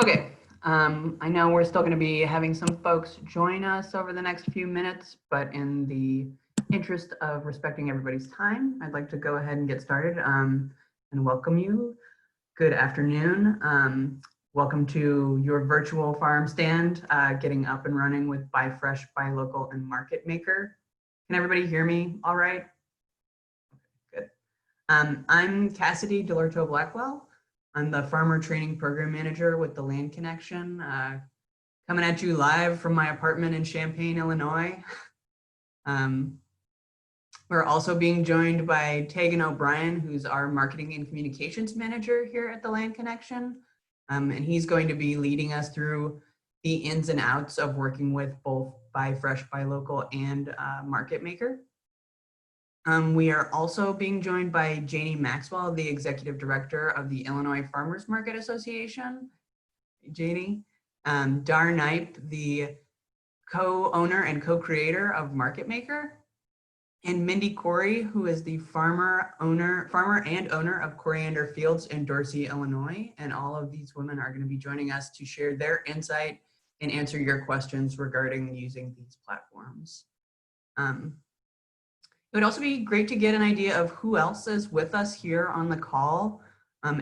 Okay, I know we're still going to be having some folks join us over the next few minutes, but in the interest of respecting everybody's time, I'd like to go ahead and get started and welcome you. Good afternoon. Welcome to your virtual farm stand, getting up and running with Buy Fresh, Buy Local, and MarketMaker. Can everybody hear me all right? Good. I'm Cassidy Delorto Blackwell. I'm the Farmer Training Program Manager with the Land Connection, coming at you live from my apartment in Champaign, Illinois. We're also being joined by Tegan O'Brien, who's our Marketing and Communications Manager here at the Land Connection. And he's going to be leading us through the ins and outs of working with both Buy Fresh, Buy Local, and MarketMaker. We are also being joined by Janie Maxwell, the Executive Director of the Illinois Farmers Market Association. Janie. Dar Knipe, the co-owner and co-creator of MarketMaker. And Mindy Corey, who is the farmer and owner of Coriander Fields in Dorsey, Illinois. And all of these women are going to be joining us to share their insight and answer your questions regarding using these platforms. It would also be great to get an idea of who else is with us here on the call.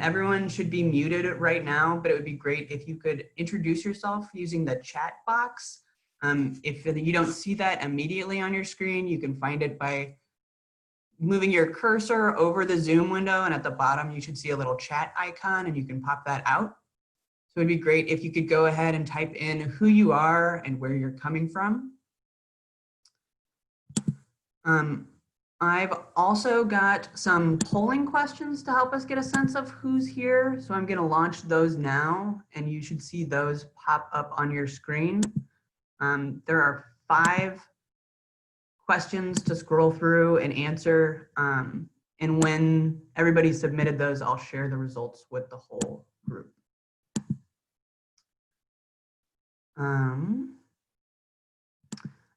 Everyone should be muted right now, but it would be great if you could introduce yourself using the chat box. If you don't see that immediately on your screen, you can find it by moving your cursor over the Zoom window, and at the bottom you should see a little chat icon and you can pop that out. So it'd be great if you could go ahead and type in who you are and where you're coming from. I've also got some polling questions to help us get a sense of who's here. So I'm going to launch those now, and you should see those pop up on your screen. There are 5 questions to scroll through and answer. And when everybody submitted those, I'll share the results with the whole group.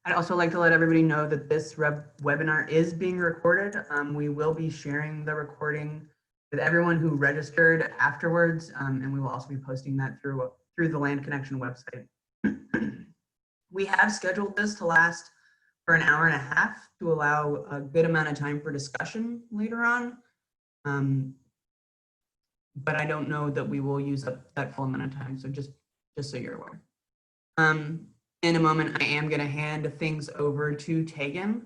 I'd also like to let everybody know that this webinar is being recorded. We will be sharing the recording with everyone who registered afterwards, and we will also be posting that through the Land Connection website. We have scheduled this to last for an hour and a half to allow a good amount of time for discussion later on. But I don't know that we will use up that full amount of time, so just so you're aware. In a moment, I am going to hand things over to Tegan.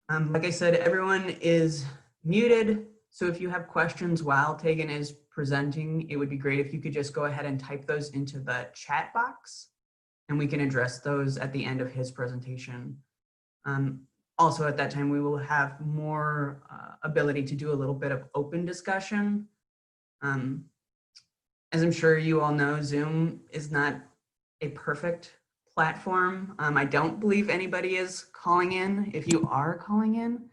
Like I said, everyone is muted, so if you have questions while Tegan is presenting, it would be great if you could just go ahead and type those into the chat box, and we can address those at the end of his presentation. Also at that time, we will have more ability to do a little bit of open discussion. As I'm sure you all know, Zoom is not a perfect platform. I don't believe anybody is calling in. If you are calling in,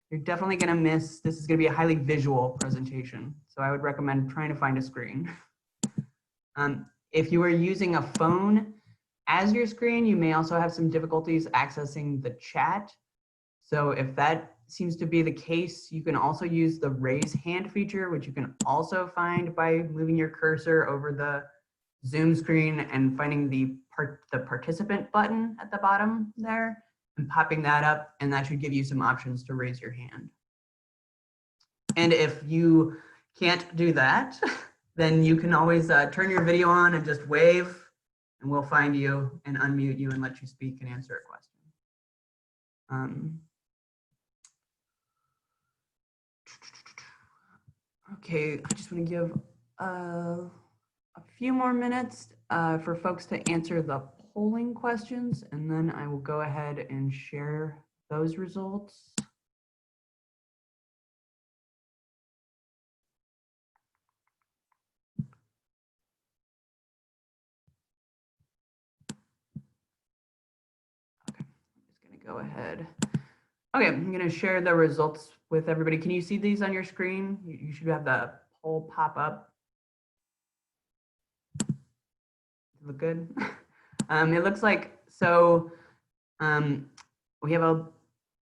you're definitely going to miss. This is going to be a highly visual presentation, so I would recommend trying to find a screen. If you are using a phone as your screen, you may also have some difficulties accessing the chat. So if that seems to be the case, you can also use the raise hand feature, which you can also find by moving your cursor over the Zoom screen and finding the participant button at the bottom there and popping that up, and that should give you some options to raise your hand. And if you can't do that, then you can always turn your video on and just wave, and we'll find you and unmute you and let you speak and answer a question. Okay, I just want to give a few more minutes for folks to answer the polling questions, and then I will go ahead and share those results. Okay, I'm just going to go ahead. Okay, I'm going to share the results with everybody. Can you see these on your screen? You should have the poll pop up. Look good. It looks like, so we have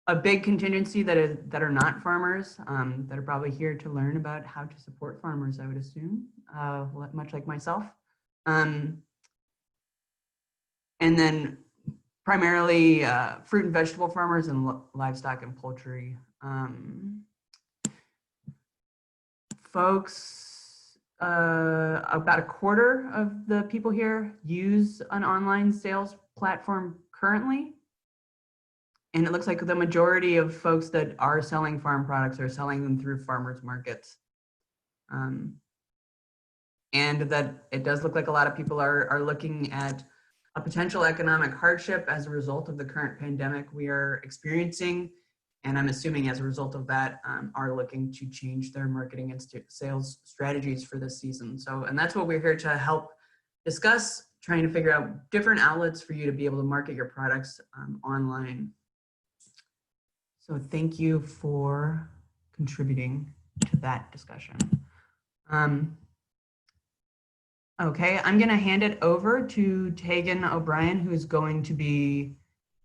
a big contingency that are not farmers, that are probably here to learn about how to support farmers, I would assume, much like myself. And then primarily fruit and vegetable farmers and livestock and poultry. Folks, about a quarter of the people here use an online sales platform currently. And it looks like the majority of folks that are selling farm products are selling them through farmers markets. And that it does look like a lot of people are looking at a potential economic hardship as a result of the current pandemic we are experiencing. And I'm assuming as a result of that, are looking to change their marketing and sales strategies for this season. So, and that's what we're here to help discuss, trying to figure out different outlets for you to be able to market your products online. So thank you for contributing to that discussion. Okay, I'm gonna hand it over to Tegan O'Brien, who's going to be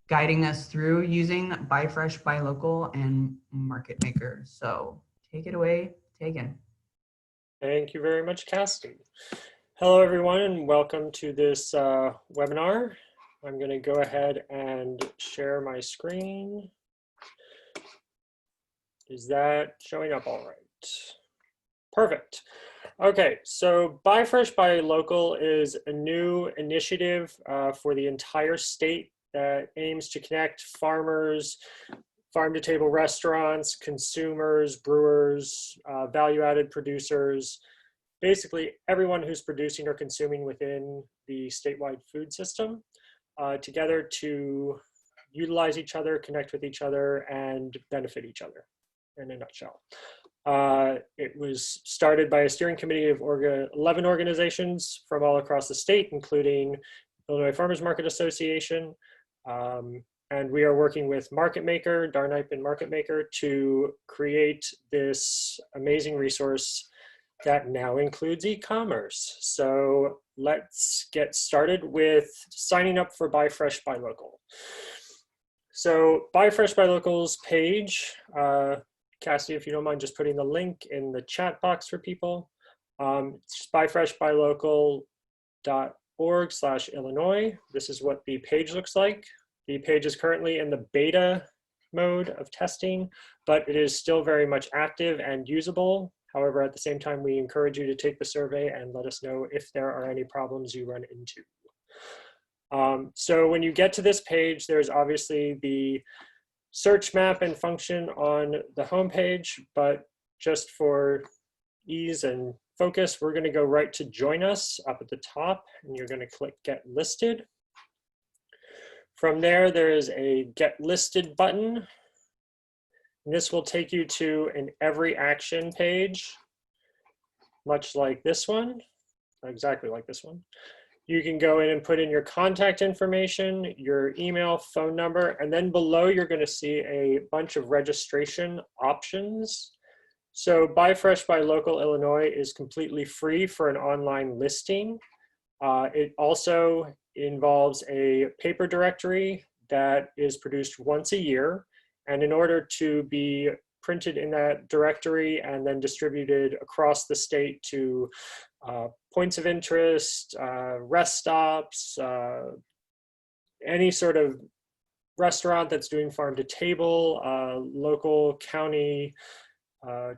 guiding us through using Buy Fresh, Buy Local and MarketMaker. So take it away, Tegan. Thank you very much, Cassidy. Hello, everyone, and welcome to this webinar. I'm going to go ahead and share my screen. Is that showing up all right? Perfect. Okay, so Buy Fresh, Buy Local is a new initiative for the entire state that aims to connect farmers, farm-to-table restaurants, consumers, brewers, value-added producers, basically everyone who's producing or consuming within the statewide food system, together to utilize each other, connect with each other, and benefit each other, in a nutshell. It was started by a steering committee of 11 organizations from all across the state, including Illinois Farmers Market Association, and we are working with MarketMaker, Darnipe and MarketMaker, to create this amazing resource that now includes e-commerce. So let's get started with signing up for Buy Fresh, Buy Local. So Buy Fresh, Buy Local's page, Cassie, if you don't mind just putting the link in the chat box for people. It's buyfreshbuylocal.org/Illinois. This is what the page looks like. The page is currently in the beta mode of testing, but it is still very much active and usable. However, at the same time, we encourage you to take the survey and let us know if there are any problems you run into. So when you get to this page, there's obviously the search map and function on the homepage, but just for ease and focus, we're going to go right to Join Us up at the top, and you're going to click Get Listed. From there, there is a Get Listed button. And this will take you to an Every Action page, much like this one, exactly like this one. You can go in and put in your contact information, your email, phone number, and then below you're going to see a bunch of registration options. So Buy Fresh, Buy Local Illinois is completely free for an online listing. It also involves a paper directory that is produced once a year. And in order to be printed in that directory and then distributed across the state to points of interest, rest stops, any sort of restaurant that's doing farm to table, local county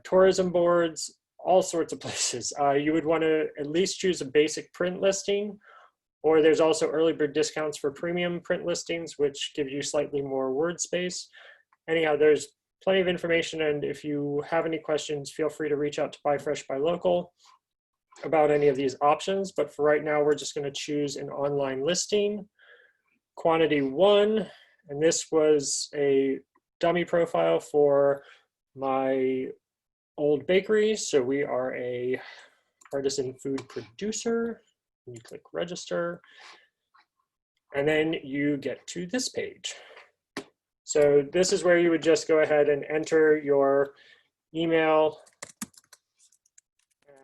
tourism boards, all sorts of places. You would want to at least choose a basic print listing, or there's also early bird discounts for premium print listings, which give you slightly more word space. Anyhow, there's plenty of information, and if you have any questions, feel free to reach out to Buy Fresh, Buy Local about any of these options. But for right now, we're just going to choose an online listing, quantity 1, and this was a dummy profile for my old bakery. So we are a artisan food producer. You click register, and then you get to this page. So this is where you would just go ahead and enter your email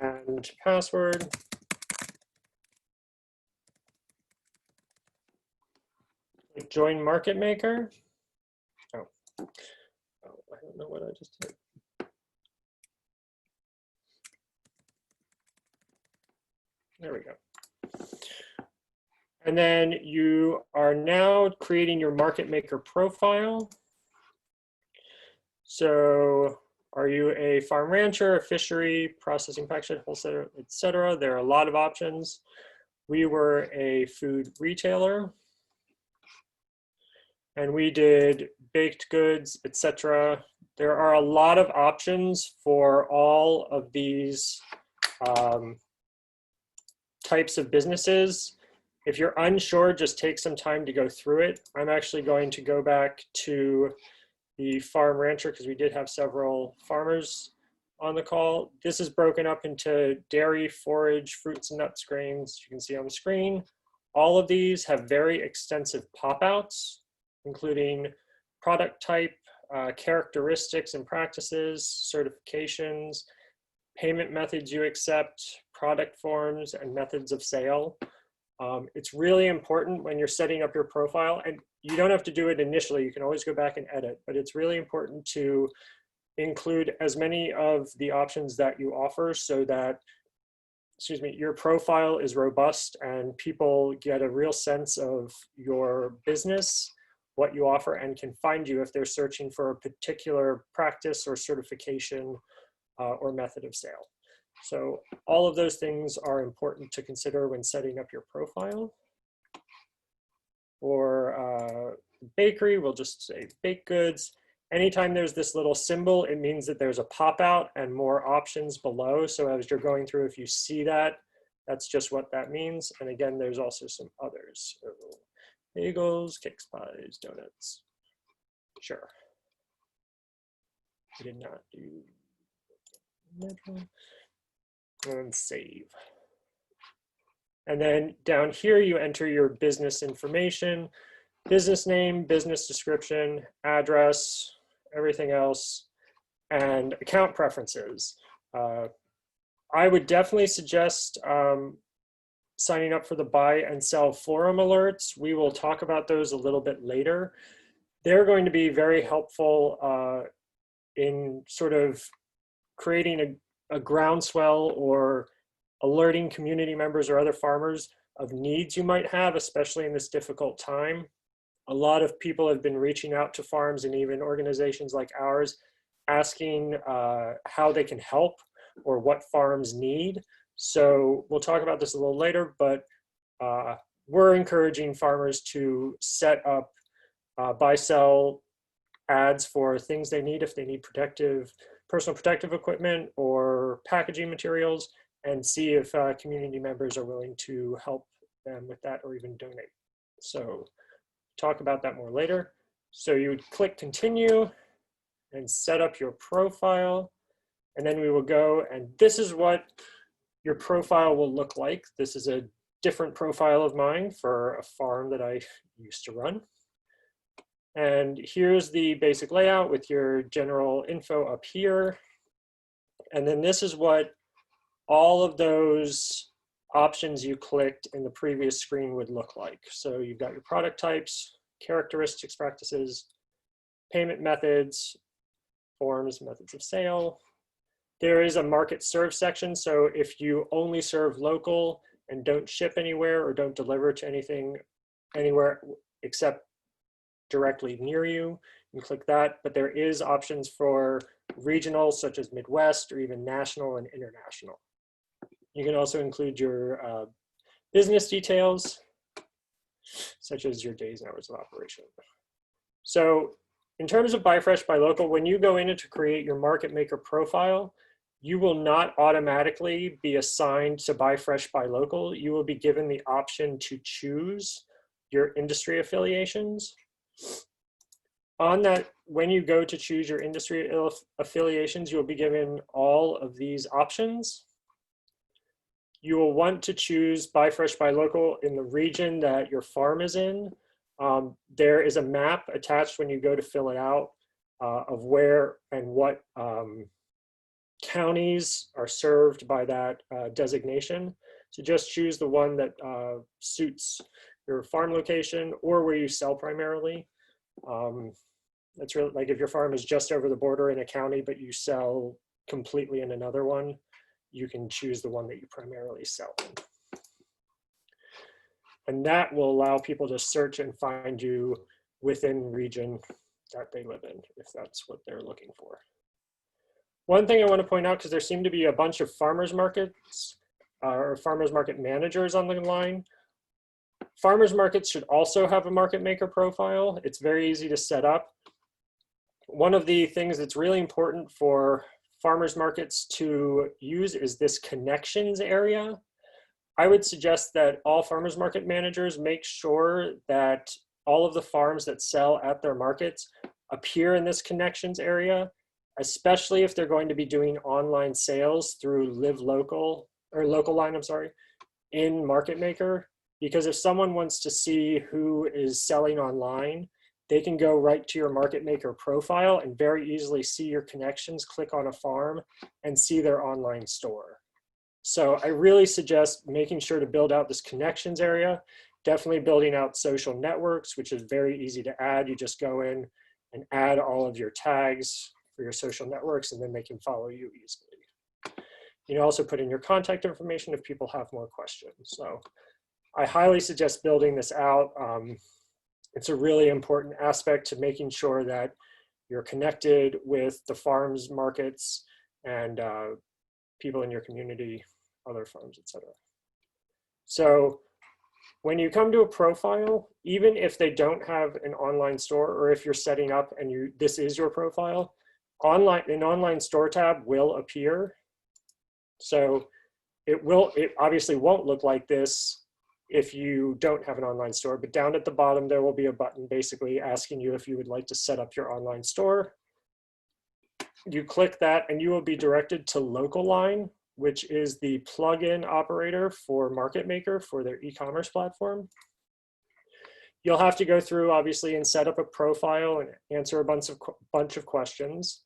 and password. Join MarketMaker. Oh, I don't know what I just did. There we go. And then you are now creating your MarketMaker profile. So are you a farm rancher, a fishery, processing package, wholesaler, etc.? There are a lot of options. We were a food retailer, and we did baked goods, etc. There are a lot of options for all of these types of businesses. If you're unsure, just take some time to go through it. I'm actually going to go back to the farm rancher because we did have several farmers on the call. This is broken up into dairy, forage, fruits and nuts, grains. You can see on the screen. All of these have very extensive pop-outs, including product type, characteristics and practices, certifications, payment methods you accept, product forms, and methods of sale. It's really important when you're setting up your profile, and you don't have to do it initially, you can always go back and edit, but it's really important to include as many of the options that you offer so that, excuse me, your profile is robust and people get a real sense of your business, what you offer, and can find you if they're searching for a particular practice or certification or method of sale. So all of those things are important to consider when setting up your profile. For bakery, we'll just say baked goods. Anytime there's this little symbol, it means that there's a pop-out and more options below. So as you're going through, if you see that, that's just what that means. And again, there's also some others. So bagels, cakes, pies, donuts. Sure. We did not do that one. And save. And then down here, you enter your business information, business name, business description, address, everything else, and account preferences. I would definitely suggest signing up for the buy and sell forum alerts. We will talk about those a little bit later. They're going to be very helpful in sort of creating a groundswell or alerting community members or other farmers of needs you might have, especially in this difficult time. A lot of people have been reaching out to farms and even organizations like ours, asking how they can help or what farms need. So we'll talk about this a little later, but we're encouraging farmers to set up buy-sell ads for things they need if they need personal protective equipment or packaging materials, and see if community members are willing to help them with that or even donate. So talk about that more later. So you would click continue and set up your profile. And then we will go, and this is what your profile will look like. This is a different profile of mine for a farm that I used to run. And here's the basic layout with your general info up here. And then this is what all of those options you clicked in the previous screen would look like. So you've got your product types, characteristics, practices, payment methods, forms, methods of sale. There is a market serve section. So if you only serve local and don't ship anywhere or don't deliver to anything anywhere except directly near you, you click that. But there is options for regional, such as Midwest, or even national and international. You can also include your business details, such as your days and hours of operation. So in terms of buy fresh, buy local, when you go in to create your MarketMaker profile, you will not automatically be assigned to buy fresh, buy local. You will be given the option to choose your industry affiliations. On that, when you go to choose your industry affiliations, you'll be given all of these options. You will want to choose buy fresh, buy local in the region that your farm is in. There is a map attached when you go to fill it out of where and what counties are served by that designation. So just choose the one that suits your farm location or where you sell primarily. That's really like if your farm is just over the border in a county, but you sell completely in another one, you can choose the one that you primarily sell in. And that will allow people to search and find you within region that they live in, if that's what they're looking for. One thing I want to point out, because there seem to be a bunch of farmers markets or farmers market managers on the line. Farmers markets should also have a MarketMaker profile. It's very easy to set up. One of the things that's really important for farmers markets to use is this connections area. I would suggest that all farmers market managers make sure that all of the farms that sell at their markets appear in this connections area, especially if they're going to be doing online sales through Live Local or Local Line, I'm sorry, in MarketMaker. Because if someone wants to see who is selling online, they can go right to your MarketMaker profile and very easily see your connections, click on a farm, and see their online store. So I really suggest making sure to build out this connections area, definitely building out social networks, which is very easy to add. You just go in and add all of your tags for your social networks, and then they can follow you easily. You can also put in your contact information if people have more questions. So I highly suggest building this out. It's a really important aspect to making sure that you're connected with the farms, markets, and people in your community, other farms, etc. So when you come to a profile, even if they don't have an online store, or if you're setting up and this is your profile, an online store tab will appear. So it obviously won't look like this if you don't have an online store, but down at the bottom, there will be a button basically asking you if you would like to set up your online store. You click that and you will be directed to Local Line, which is the plugin operator for MarketMaker for their e-commerce platform. You'll have to go through obviously and set up a profile and answer a bunch of questions.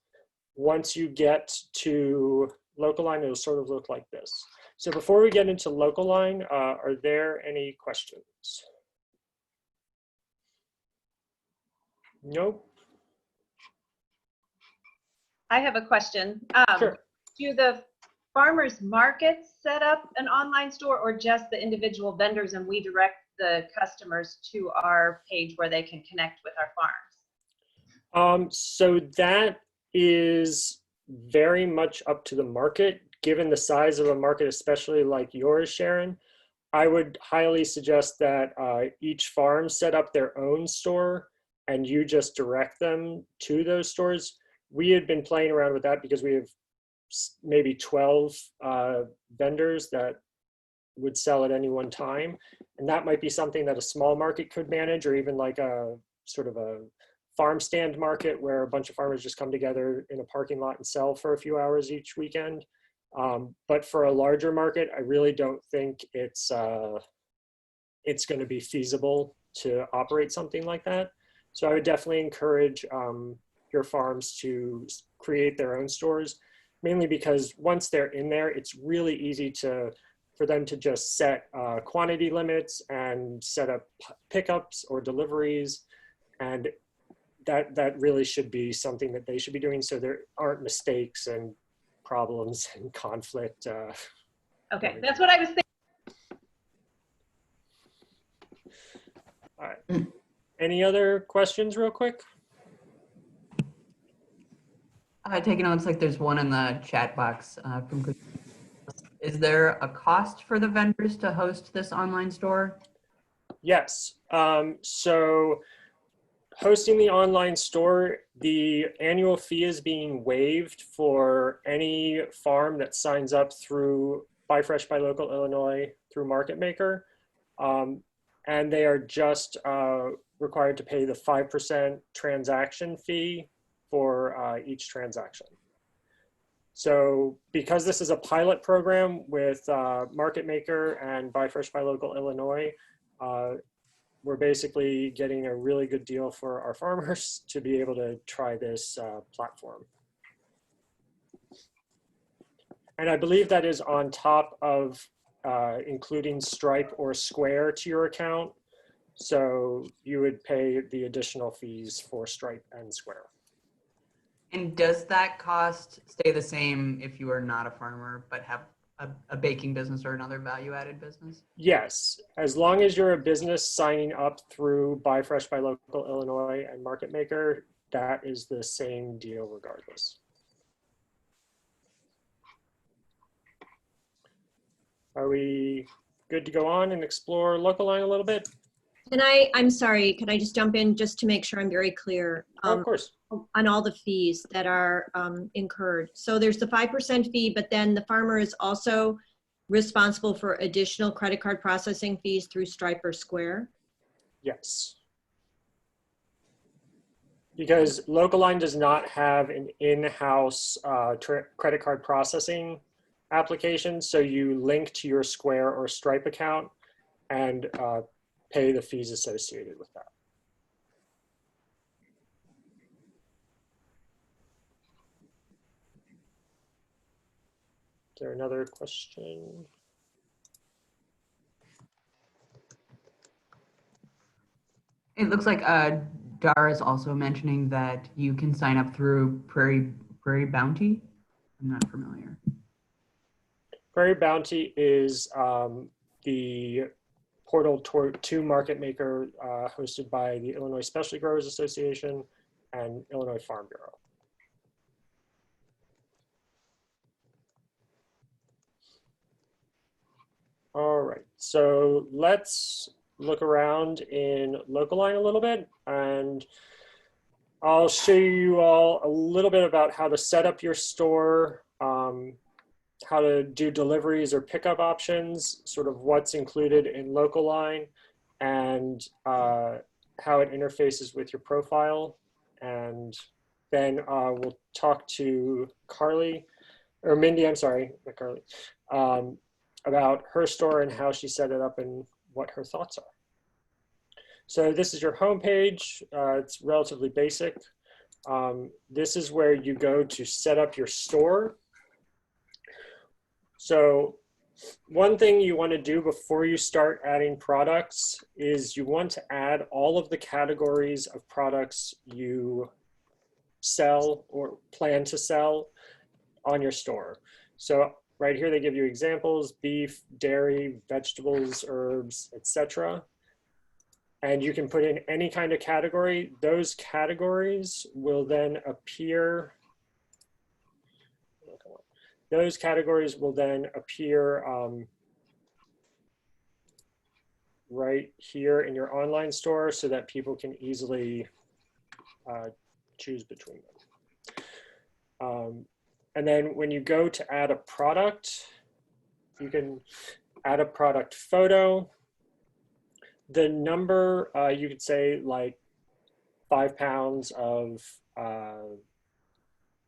Once you get to Local Line, it'll sort of look like this. So before we get into Local Line, are there any questions? Nope. I have a question. Sure. Do the farmers markets set up an online store, or just the individual vendors and we direct the customers to our page where they can connect with our farms? So that is very much up to the market. Given the size of a market, especially like yours, Sharon, I would highly suggest that each farm set up their own store and you just direct them to those stores. We had been playing around with that because we have maybe 12 vendors that would sell at any one time. And that might be something that a small market could manage, or even like a sort of a farm stand market where a bunch of farmers just come together in a parking lot and sell for a few hours each weekend. But for a larger market, I really don't think it's going to be feasible to operate something like that. So I would definitely encourage your farms to create their own stores, mainly because once they're in there, it's really easy for them to just set quantity limits and set up pickups or deliveries. And that really should be something that they should be doing, so there aren't mistakes and problems and conflict. Okay, that's what I was thinking. All right. Any other questions real quick? Taking it looks like there's one in the chat box from Chris. Is there a cost for the vendors to host this online store? Yes. So hosting the online store, the annual fee is being waived for any farm that signs up through Buy Fresh by Local Illinois through MarketMaker. And they are just required to pay the 5% transaction fee for each transaction. So because this is a pilot program with MarketMaker and Buy Fresh by Local Illinois, we're basically getting a really good deal for our farmers to be able to try this platform. And I believe that is on top of including Stripe or Square to your account. So you would pay the additional fees for Stripe and Square. And does that cost stay the same if you are not a farmer but have a baking business or another value-added business? Yes, as long as you're a business signing up through Buy Fresh by Local Illinois and MarketMaker, that is the same deal regardless. Are we good to go on and explore Local Line a little bit? I'm sorry, can I just jump in just to make sure I'm very clear? Of course. On all the fees that are incurred. So there's the 5% fee, but then the farmer is also responsible for additional credit card processing fees through Stripe or Square? Yes. Because Local Line does not have an in-house credit card processing application, so you link to your Square or Stripe account and pay the fees associated with that. Is there another question? It looks like Dar is also mentioning that you can sign up through Prairie Bounty. I'm not familiar. Prairie Bounty is the portal to MarketMaker hosted by the Illinois Specialty Growers Association and Illinois Farm Bureau. All right, so let's look around in Local Line a little bit, and I'll show you all a little bit about how to set up your store, how to do deliveries or pickup options, sort of what's included in Local Line, and how it interfaces with your profile. And then we'll talk to Carly, or Mindy, I'm sorry, not Carly, about her store and how she set it up and what her thoughts are. So this is your homepage. It's relatively basic. This is where you go to set up your store. So one thing you want to do before you start adding products is you want to add all of the categories of products you sell or plan to sell on your store. So right here, they give you examples: beef, dairy, vegetables, herbs, etc. And you can put in any kind of category. Those categories will then appear. Those categories will then appear right here in your online store so that people can easily choose between them. And then when you go to add a product, you can add a product photo. The number, you could say like 5 pounds of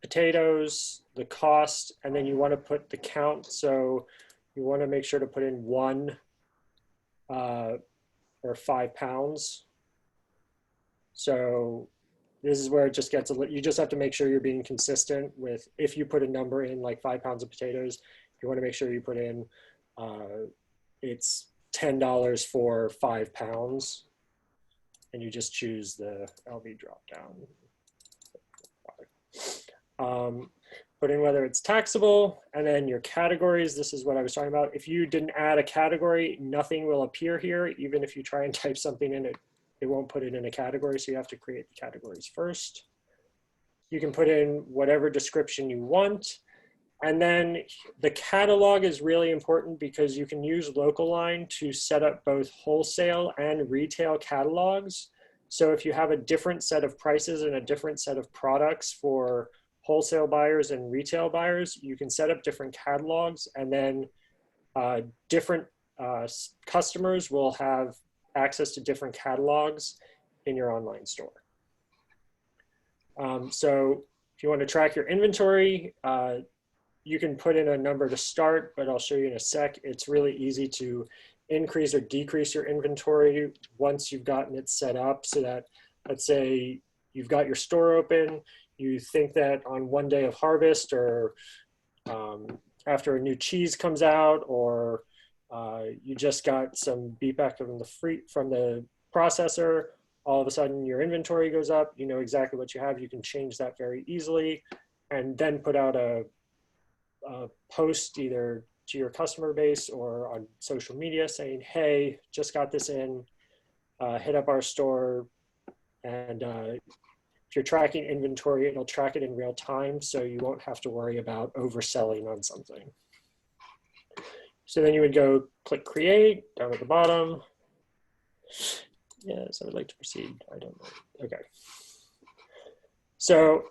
potatoes, the cost, and then you want to put the count. So you want to make sure to put in 1 or 5 pounds. So this is where it just gets a little, you just have to make sure you're being consistent with, if you put a number in like 5 pounds of potatoes, you want to make sure you put in, it's $10 for 5 pounds, and you just choose the LV drop down. Put in whether it's taxable, and then your categories. This is what I was talking about. If you didn't add a category, nothing will appear here. Even if you try and type something in, it won't put it in a category, so you have to create the categories first. You can put in whatever description you want. And then the catalog is really important because you can use Local Line to set up both wholesale and retail catalogs. So if you have a different set of prices and a different set of products for wholesale buyers and retail buyers, you can set up different catalogs, and then different customers will have access to different catalogs in your online store. So if you want to track your inventory, you can put in a number to start, but I'll show you in a sec. It's really easy to increase or decrease your inventory once you've gotten it set up, so that, let's say you've got your store open, you think that on one day of harvest, or after a new cheese comes out, or you just got some beef back from the processor, all of a sudden your inventory goes up, you know exactly what you have, you can change that very easily, and then put out a post either to your customer base or on social media saying, hey, just got this in, hit up our store. And if you're tracking inventory, it'll track it in real time, so you won't have to worry about overselling on something. So then you would go click create down at the bottom. Yes, I would like to proceed. I don't know. Okay. So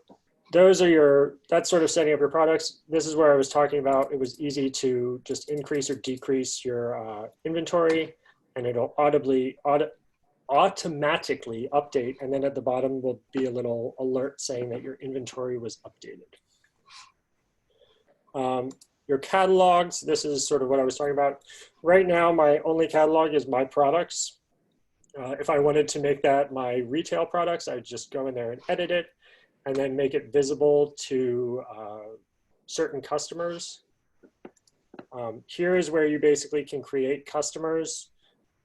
those are that's sort of setting up your products. This is where I was talking about, it was easy to just increase or decrease your inventory, and it'll automatically update. And then at the bottom will be a little alert saying that your inventory was updated. Your catalogs, this is sort of what I was talking about. Right now, my only catalog is my products. If I wanted to make that my retail products, I'd just go in there and edit it and then make it visible to certain customers. Here is where you basically can create customers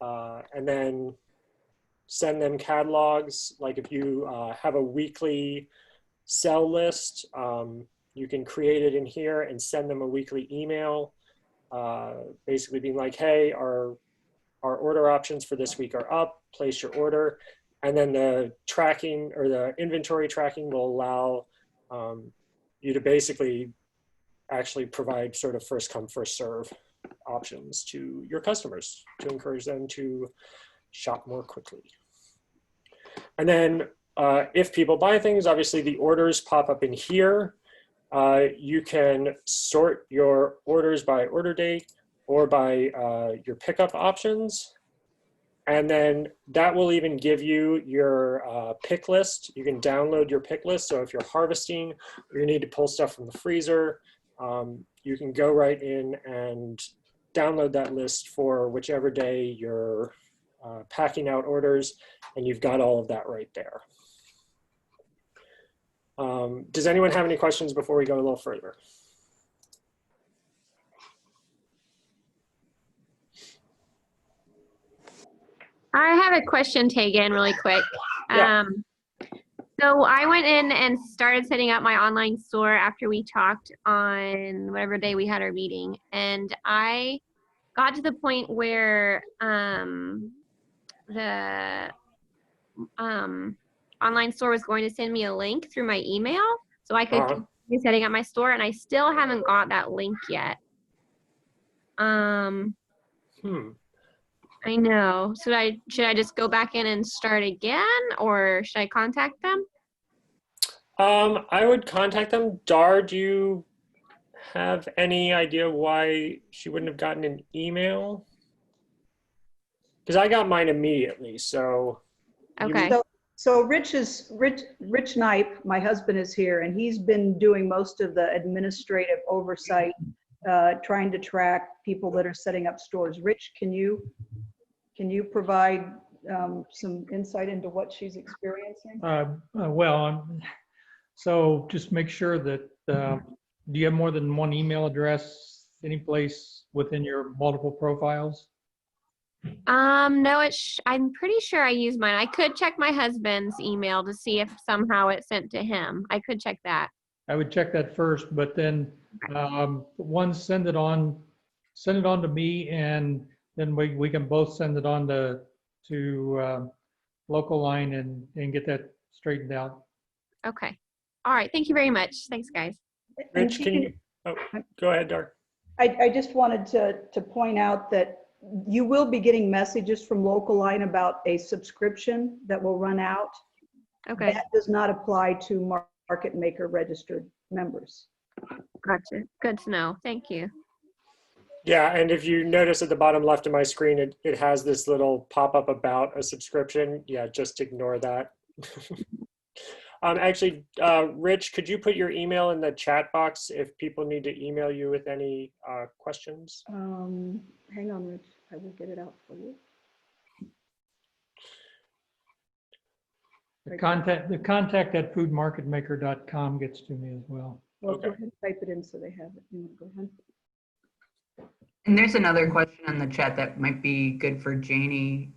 and then send them catalogs. Like if you have a weekly sell list, you can create it in here and send them a weekly email, basically being like, hey, our order options for this week are up, place your order. And then the tracking or the inventory tracking will allow you to basically actually provide sort of first come, first serve options to your customers to encourage them to shop more quickly. And then if people buy things, obviously the orders pop up in here. You can sort your orders by order date or by your pickup options. And then that will even give you your pick list. You can download your pick list. So if you're harvesting or you need to pull stuff from the freezer, you can go right in and download that list for whichever day you're packing out orders, and you've got all of that right there. Does anyone have any questions before we go a little further? I have a question, Tegan, really quick. Yeah. So I went in and started setting up my online store after we talked on whatever day we had our meeting. And I got to the point where the online store was going to send me a link through my email so I could continue setting up my store, and I still haven't got that link yet. I know. Should I just go back in and start again, or should I contact them? I would contact them. Dar, do you have any idea why she wouldn't have gotten an email? Because I got mine immediately, so. Okay. So Rich Knipe, my husband, is here, and he's been doing most of the administrative oversight, trying to track people that are setting up stores. Rich, can you provide some insight into what she's experiencing? So just make sure that, do you have more than one email address any place within your multiple profiles? No, I'm pretty sure I use mine. I could check my husband's email to see if somehow it's sent to him. I could check that. I would check that first, but then send it on to me, and then we can both send it on to local line and get that straightened out. Okay. All right. Thank you very much. Thanks, guys. Rich, can you, go ahead, Dar. I just wanted to point out that you will be getting messages from local line about a subscription that will run out. Okay. That does not apply to MarketMaker registered members. Gotcha. Good to know. Thank you. Yeah, and if you notice at the bottom left of my screen, it has this little pop-up about a subscription. Yeah, just ignore that. Actually, Rich, could you put your email in the chat box if people need to email you with any questions? Hang on, Rich. I will get it out for you. The contact at foodmarketmaker.com gets to me as well. Well, go ahead and type it in so they have it. You want to go ahead? And there's another question in the chat that might be good for Janie.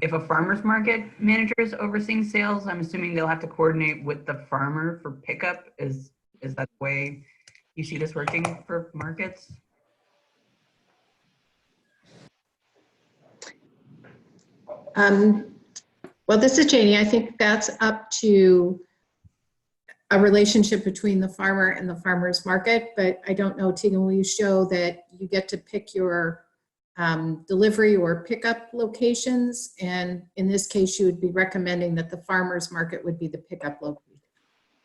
If a farmer's market manager is overseeing sales, I'm assuming they'll have to coordinate with the farmer for pickup. Is that the way you see this working for markets? Well, this is Janie. I think that's up to a relationship between the farmer and the farmer's market, but I don't know, Tegan, will you show that you get to pick your delivery or pickup locations? And in this case, you would be recommending that the farmer's market would be the pickup location.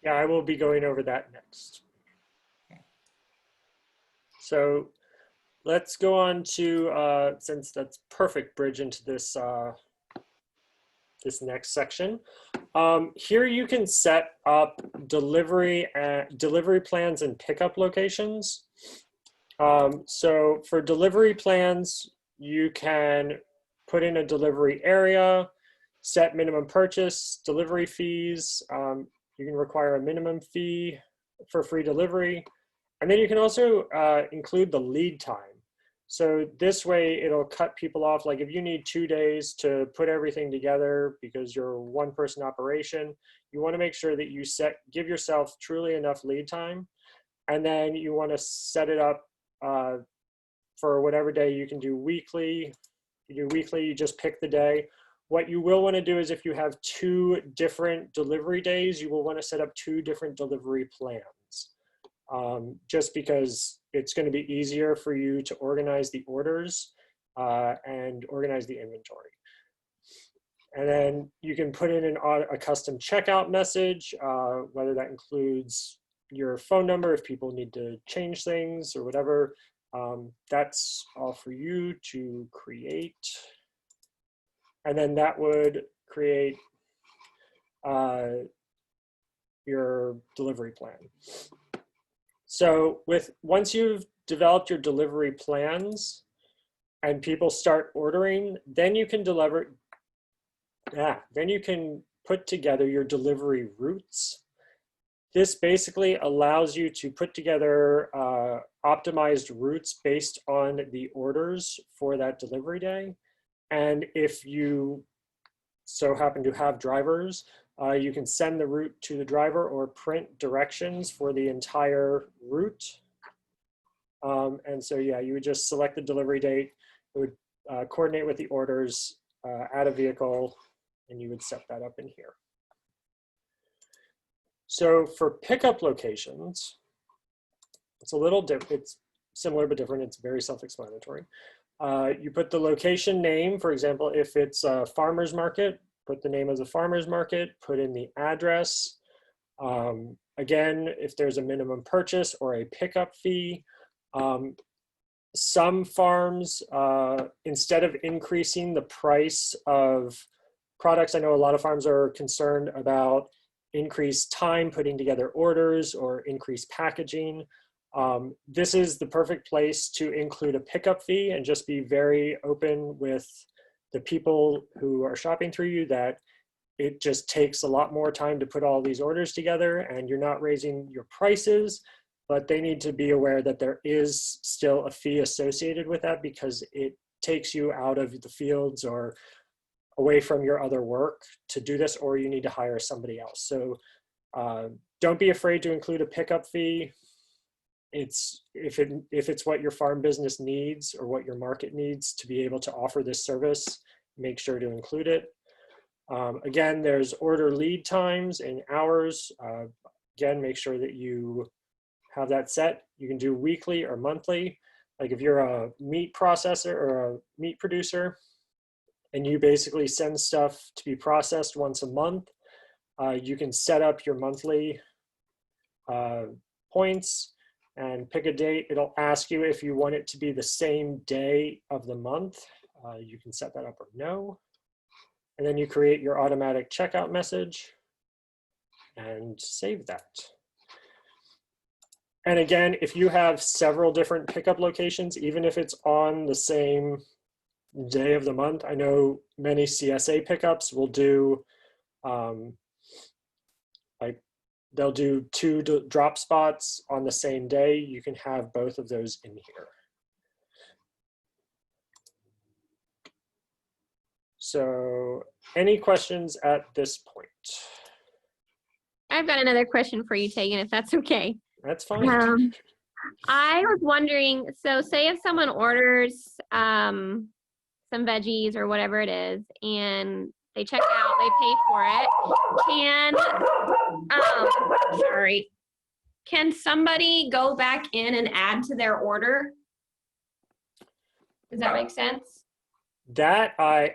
Yeah, I will be going over that next. Okay. So let's go on to, since that's perfect bridge into this, this next section. Here you can set up delivery plans and pickup locations. So for delivery plans, you can put in a delivery area, set minimum purchase, delivery fees. You can require a minimum fee for free delivery. And then you can also include the lead time. So this way it'll cut people off. Like if you need 2 days to put everything together because you're a one-person operation, you want to make sure that you give yourself truly enough lead time. And then you want to set it up for whatever day. You can do weekly. You do weekly, you just pick the day. What you will want to do is if you have 2 different delivery days, you will want to set up 2 different delivery plans. Just because it's going to be easier for you to organize the orders and organize the inventory. And then you can put in a custom checkout message, whether that includes your phone number if people need to change things or whatever. That's all for you to create. And then that would create your delivery plan. So once you've developed your delivery plans and people start ordering, then you can put together your delivery routes. This basically allows you to put together optimized routes based on the orders for that delivery day. And if you so happen to have drivers, you can send the route to the driver or print directions for the entire route. And so, yeah, you would just select the delivery date, it would coordinate with the orders, add a vehicle, and you would set that up in here. So for pickup locations, it's a little different. It's similar but different. It's very self-explanatory. You put the location name, for example, if it's a farmer's market, put the name of the farmer's market, put in the address. Again, if there's a minimum purchase or a pickup fee. Some farms, instead of increasing the price of products, I know a lot of farms are concerned about increased time putting together orders or increased packaging. This is the perfect place to include a pickup fee and just be very open with the people who are shopping through you that it just takes a lot more time to put all these orders together and you're not raising your prices, but they need to be aware that there is still a fee associated with that because it takes you out of the fields or away from your other work to do this, or you need to hire somebody else. So don't be afraid to include a pickup fee. If it's what your farm business needs or what your market needs to be able to offer this service, make sure to include it. Again, there's order lead times and hours. Again, make sure that you have that set. You can do weekly or monthly. Like if you're a meat processor or a meat producer and you basically send stuff to be processed once a month, you can set up your monthly points and pick a date. It'll ask you if you want it to be the same day of the month. You can set that up or no. And then you create your automatic checkout message and save that. And again, if you have several different pickup locations, even if it's on the same day of the month, I know many CSA pickups will do, like they'll do 2 drop spots on the same day. You can have both of those in here. So any questions at this point? I've got another question for you, Tegan, if that's okay. That's fine. I was wondering, so say if someone orders some veggies or whatever it is, and they check out, they pay for it. Can somebody go back in and add to their order? Does that make sense? That I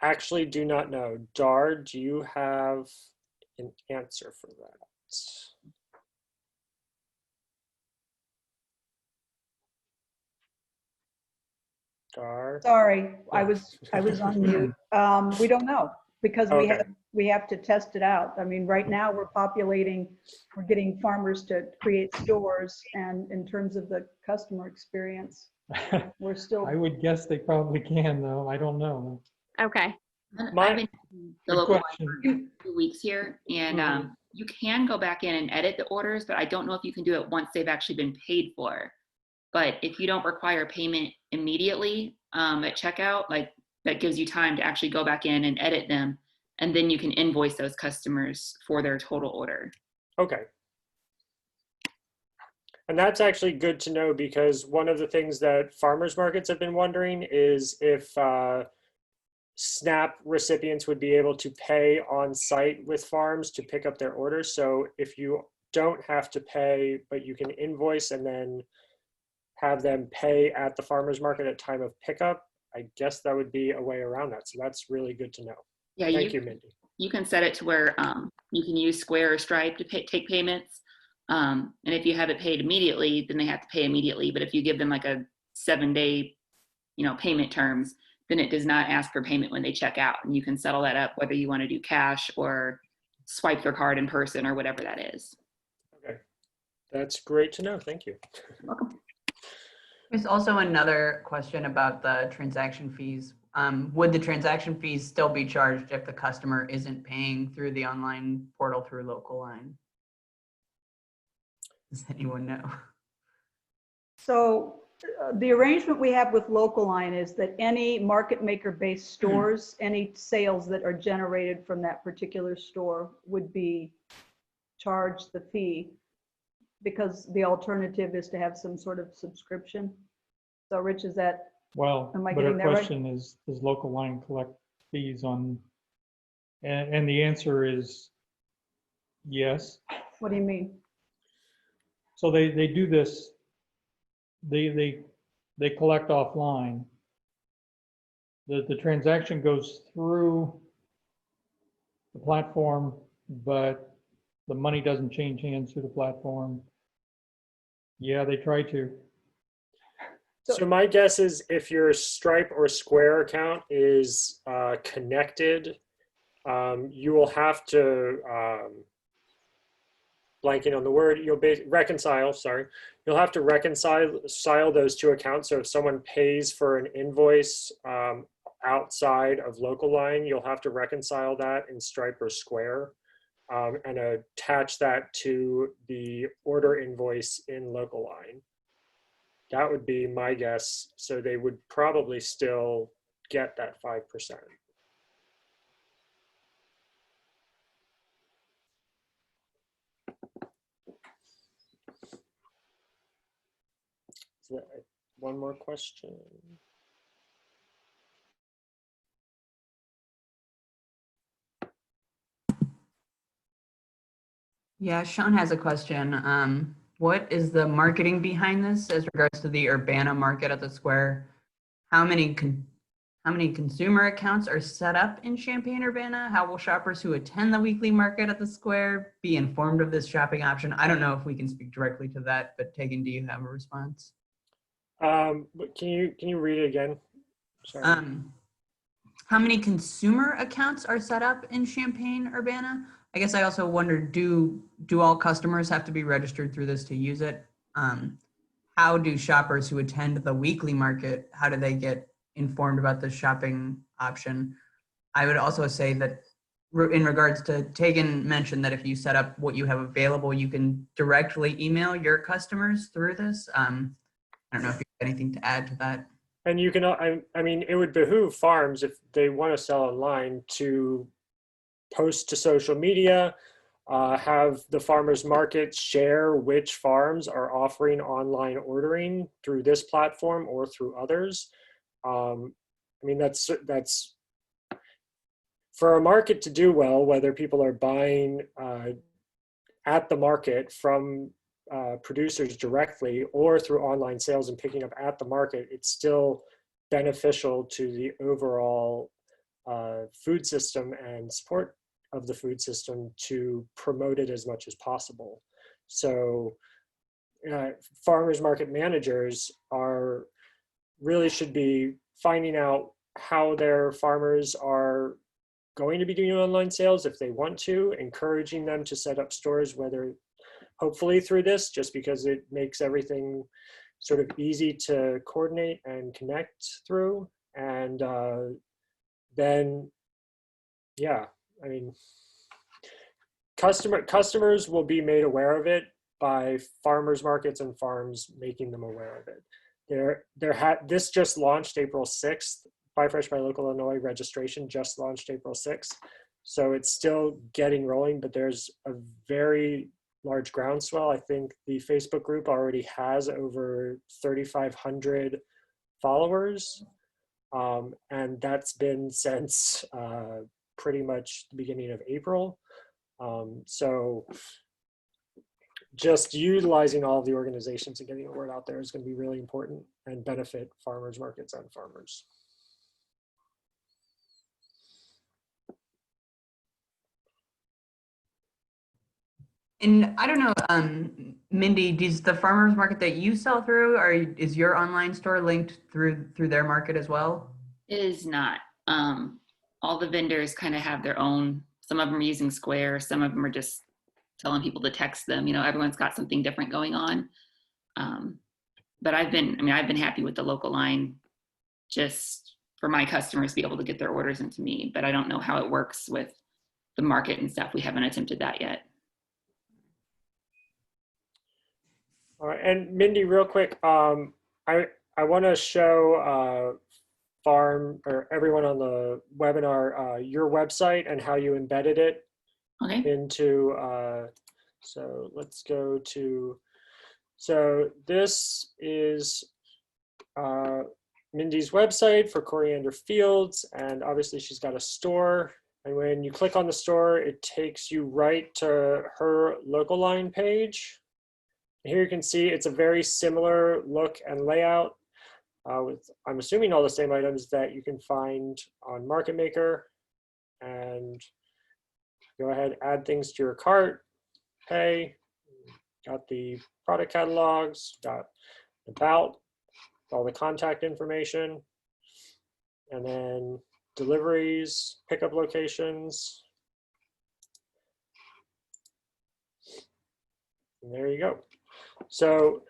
actually do not know. Dar, do you have an answer for that? Dar? Sorry, I was on mute. We don't know because Okay. we have to test it out. I mean, right now we're getting farmers to create stores, and in terms of the customer experience, we're still. I would guess they probably can, though. I don't know. Okay. My- I've been in the Good local line question. for 2 weeks here, and Mhm. you can go back in and edit the orders, but I don't know if you can do it once they've actually been paid for. But if you don't require payment immediately at checkout, like that gives you time to actually go back in and edit them, and then you can invoice those customers for their total order. Okay. And that's actually good to know, because one of the things that farmers markets have been wondering is if SNAP recipients would be able to pay on site with farms to pick up their orders. So if you don't have to pay, but you can invoice and then have them pay at the farmers market at time of pickup, I guess that would be a way around that. So that's really good to know. Yeah, Thank you, Mindy. you can set it to where you can use Square or Stripe to take payments. And if you have it paid immediately, then they have to pay immediately. But if you give them like a 7-day, payment terms, then it does not ask for payment when they check out. And you can settle that up whether you want to do cash or swipe their card in person or whatever that is. Okay. That's great to know. Thank you. Welcome. There's also another question about the transaction fees. Would the transaction fees still be charged if the customer isn't paying through the online portal through local line? Does anyone know? So the arrangement we have with Local Line is that any MarketMaker based stores, any sales that are generated from that particular store would be charged the fee, because the alternative is to have some sort of subscription. So Rich, is that, Well, Am I but our getting that right? question is, does local line collect fees on, and the answer is yes. what do you mean? So they do this, they collect offline. The transaction goes through the platform, but the money doesn't change hands through the platform. Yeah, they try to. So my guess is if your Stripe or Square account is connected, you will have to, blanking on the word, reconcile, sorry. You'll have to reconcile those two accounts. So if someone pays for an invoice outside of Local Line, you'll have to reconcile that in Stripe or Square and attach that to the order invoice in Local Line. That would be my guess. So they would probably still get that 5%. So one more question. Yeah, Sean has a question. What is the marketing behind this as regards to the Urbana market at the Square? How many consumer accounts are set up in Champaign-Urbana? How will shoppers who attend the weekly market at the Square be informed of this shopping option? I don't know if we can speak directly to that, but Tegan, do you have a response? But can you read it again? Sorry. How many consumer accounts are set up in Champaign-Urbana? I guess I also wonder, do all customers have to be registered through this to use it? How do shoppers who attend the weekly market, how do they get informed about the shopping option? I would also say that in regards to, Tegan mentioned that if you set up what you have available, you can directly email your customers through this. I don't know if you have anything to add to that. And you can, I mean, it would behoove farms if they want to sell online to post to social media, have the farmers market share which farms are offering online ordering through this platform or through others. I mean, that's for a market to do well, whether people are buying at the market from producers directly or through online sales and picking up at the market, it's still beneficial to the overall food system and support of the food system to promote it as much as possible. So farmers market managers really should be finding out how their farmers are going to be doing online sales if they want to, encouraging them to set up stores, whether hopefully through this, just because it makes everything sort of easy to coordinate and connect through. And then, yeah, I mean, customers will be made aware of it by farmers markets and farms making them aware of it. This just launched April 6th. Buy Fresh by Local Illinois registration just launched April 6th. So it's still getting rolling, but there's a very large groundswell. I think the Facebook group already has over 3,500 followers. And that's been since pretty much the beginning of April. So just utilizing all of the organizations and getting the word out there is going to be really important and benefit farmers markets and farmers. And I don't know, Mindy, does the farmers market that you sell through, or is your online store linked through their market as well? It is not. All the vendors kind of have their own. Some of them are using Square. Some of them are just telling people to text them. You know, everyone's got something different going on. But I've been happy with the local line, just for my customers to be able to get their orders into me. But I don't know how it works with the market and stuff. We haven't attempted that yet. All right, and Mindy, real quick, I want to show farm or everyone on the webinar your website and how you embedded it into. So let's go to. So this is Mindy's website for Coriander Fields, and obviously she's got a store. And when you click on the store, it takes you right to her local line page. Here you can see it's a very similar look and layout with, I'm assuming, all the same items that you can find on MarketMaker. And go ahead, add things to your cart, pay, got the product catalogs, got about, all the contact information, and then deliveries, pickup locations. And there you go. So,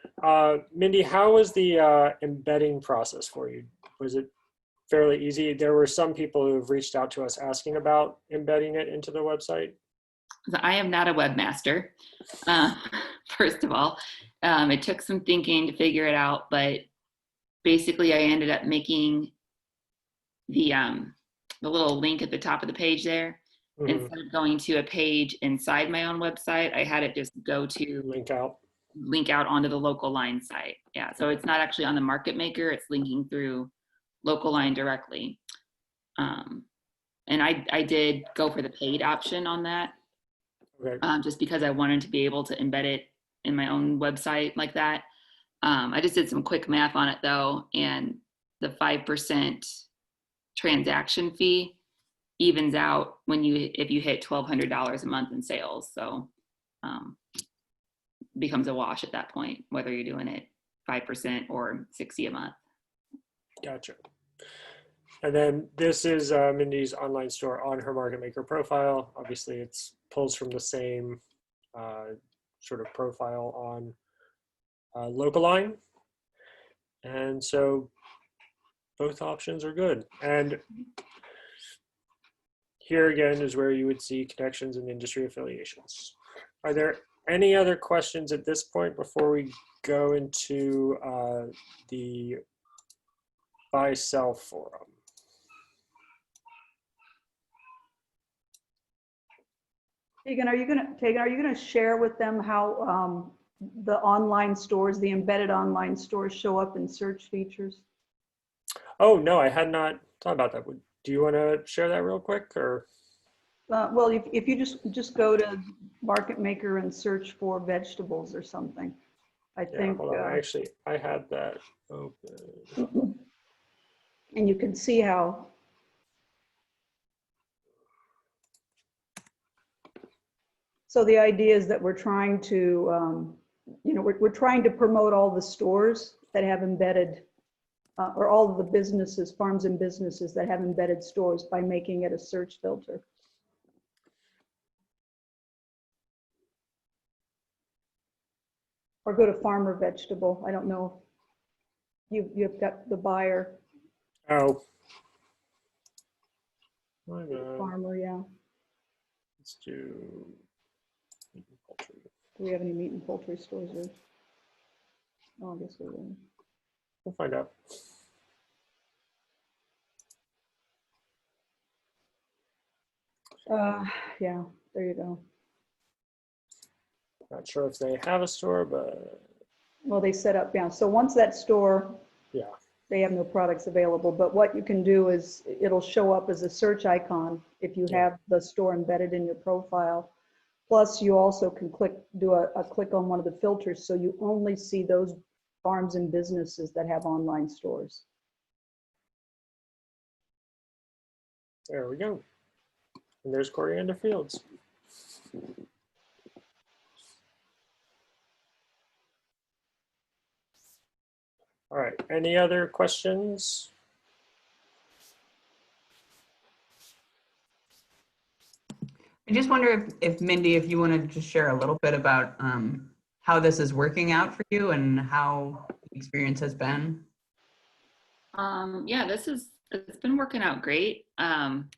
Mindy, how was the embedding process for you? Was it fairly easy? There were some people who have reached out to us asking about embedding it into the website. I am not a webmaster, first of all. It took some thinking to figure it out, but basically I ended up making the little link at the top of the page there. Mm-hmm. Instead of going to a page inside my own website, I had it just go to link out onto the local line site. Yeah, so it's not actually on the MarketMaker, it's linking through local line directly. And I did go for the paid option on that, just because I wanted to be able to embed it in my own website like that. I just did some quick math on it though, and the 5% transaction fee evens out if you hit $1,200 a month in sales. So becomes a wash at that point, whether you're doing it 5% or $60 a month. Gotcha. And then this is Mindy's online store on her MarketMaker profile. Obviously, it's pulls from the same sort of profile on local line. And so both options are good. And here again is where you would see connections and industry affiliations. Are there any other questions at this point before we go into the buy-sell forum? Tegan, are you gonna share with them how the online stores, the embedded online stores, show up in search features? Oh, no, I had not thought about that. Do you want to share that real quick, or? Well, if you just go to MarketMaker and search for vegetables or something, I Yeah, think, hold on. Actually, I had that open. and you can see how. So the idea is that we're trying to, we're trying to promote all the stores that have embedded, or all of the businesses, farms and businesses that have embedded stores by making it a search filter. Or go to farmer vegetable. I don't know. You've got the buyer. Oh. My God. Farmer, yeah. Let's do meat and poultry. Do we have any meat and poultry stores? Oh, I guess we will. We'll find out. Yeah, there you go. Not sure if they have a store, but. Well, they set up, yeah. So once that store, Yeah. they have no products available, but what you can do is it'll show up as a search icon if you have the store embedded in your profile. Plus, you also can do a click on one of the filters, so you only see those farms and businesses that have online stores. There we go. And there's Coriander Fields. All right, any other questions? I just wonder if Mindy, if you want to just share a little bit about how this is working out for you and how the experience has been. Yeah, it's been working out great. I'm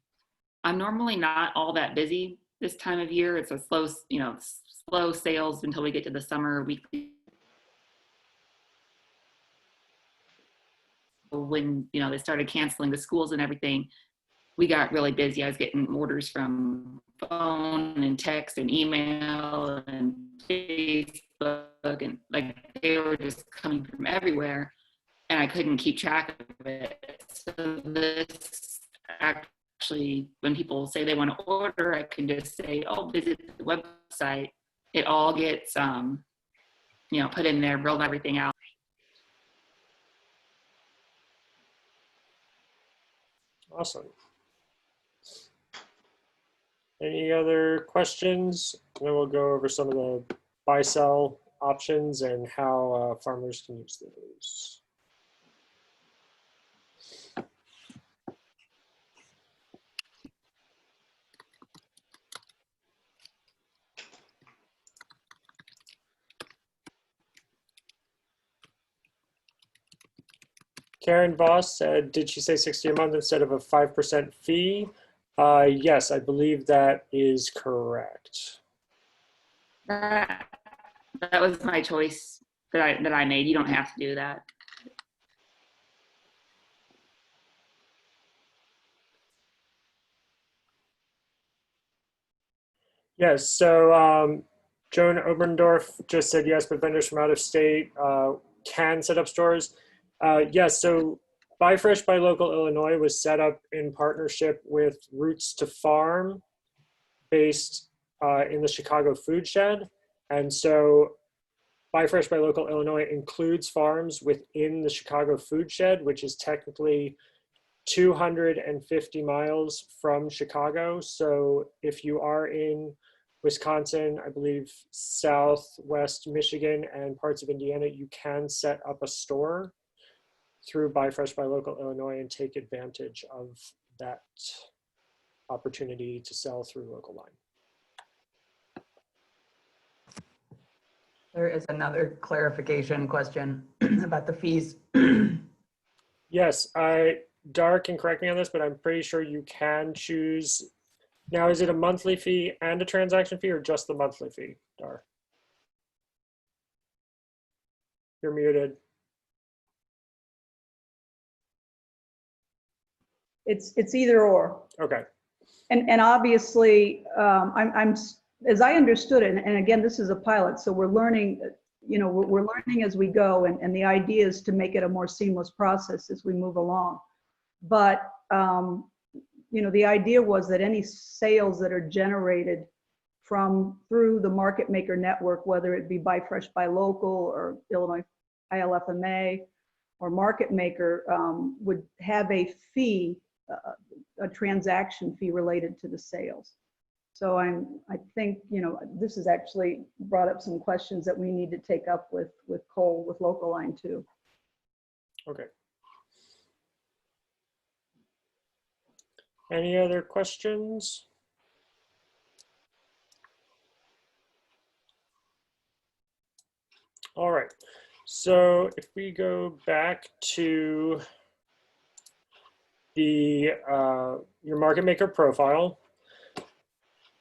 normally not all that busy this time of year. It's a slow sales until we get to the summer weekly. When, they started canceling the schools and everything, we got really busy. I was getting orders from phone and text and email and Facebook, and like they were just coming from everywhere, and I couldn't keep track of it. So this actually, when people say they want to order, I can just say, oh, visit the website. It all gets, put in there, rolled everything out. Awesome. Any other questions? And then we'll go over some of the buy-sell options and how farmers can use those. Karen Voss said, did she say 60 a month instead of a 5% fee? Yes, I believe that is correct. That was my choice that I made. You don't have to do that. Yes, so Joan Oberndorf just said yes, but vendors from out of state can set up stores. Yes, so Buy Fresh Buy Local Illinois was set up in partnership with Roots to Farm, based in the Chicago Food Shed. And so Buy Fresh Buy Local Illinois includes farms within the Chicago Food Shed, which is technically 250 miles from Chicago. So if you are in Wisconsin, I believe Southwest Michigan and parts of Indiana, you can set up a store through Buy Fresh Buy Local Illinois and take advantage of that opportunity to sell through local line. There is another clarification question about the fees. Yes, Dar can correct me on this, but I'm pretty sure you can choose. Now, is it a monthly fee and a transaction fee or just the monthly fee, Dar? You're muted. It's either or. Okay. And obviously, I'm as I understood it, and again, this is a pilot, so we're learning, we're learning as we go, and the idea is to make it a more seamless process as we move along. But, you know, the idea was that any sales that are generated through the MarketMaker network, whether it be Buy Fresh, Buy Local, or Illinois ILFMA, or MarketMaker, would have a fee, a transaction fee related to the sales. So I think, you know, this has actually brought up some questions that we need to take up with Cole, with Local Line too. Okay. Any other questions? All right. So if we go back to the your MarketMaker profile,